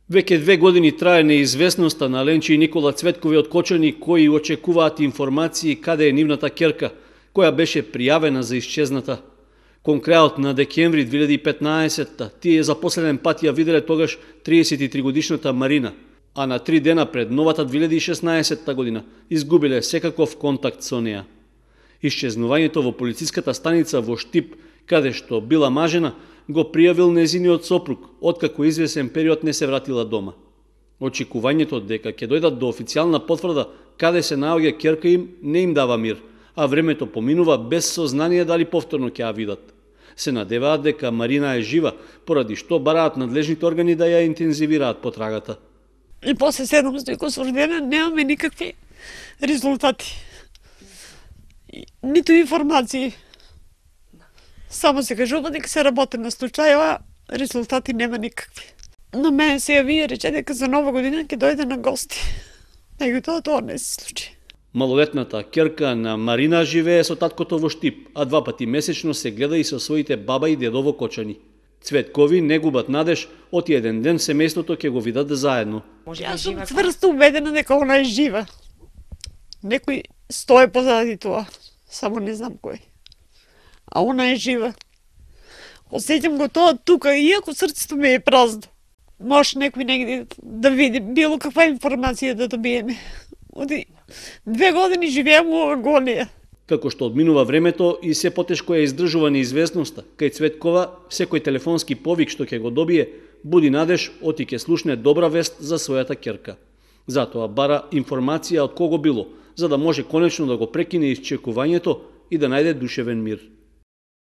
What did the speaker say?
Веќе 2 години трае неизвестноста на Ленче и Никола Цветкови од Кочани, кои очекуваат информации каде е нивната ќерка, која беше пријавена за исчезната. Кон крајот на декември 2015-та, тие за последен пат ја виделе тогаш 33 годишната Марина, а на 3 дена пред новата 2016 година изгубиле секаков контакт со неа. Исчезнувањето во полициската станица во Штип, каде што била мажена, го пријавил незиниот сопруг, откако извесен период не се вратила дома. Очекувањето дека ќе дојдат до официјална потврда каде се наоѓа ќерка им не им дава мир, а времето поминува без сознание дали повторно ќе ја видат. Се надеваат дека Марина е жива, поради што бараат надлежните органи да ја интензивираат потрагата. И после 700 дена немаме никакви резултати. Ниту информации. Само се кажува дека се работи на случајава, резултати нема никакви. На мене се јави и рече дека за нова година ќе дојде на гости. Меѓутоа тоа не се случи. Малолетната ќерка на Марина живее со таткото во Штип, а 2 пати месечно се гледа и со своите баба и дедо во Кочани. Цветкови не губат надеж, оти еден ден семејството ќе го видат заедно. Јас сум цврсто убедена дека она е жива. Некој стои позади тоа, само не знам кој. А она е жива. Осеќам го тоа тука, иако срцето ми е празно. Може некој негде да види било каква информација да добиеме. Оди 2 години живеам во агонија. Како што одминува времето и се потешко ја издржува неизвестноста, кај Цветкова секој телефонски повик што ќе го добие буди надеж оти ќе слушне добра вест за својата ќерка. Затоа бара информација од кого било, за да може конечно да го прекине исчекувањето и да најде душевен мир.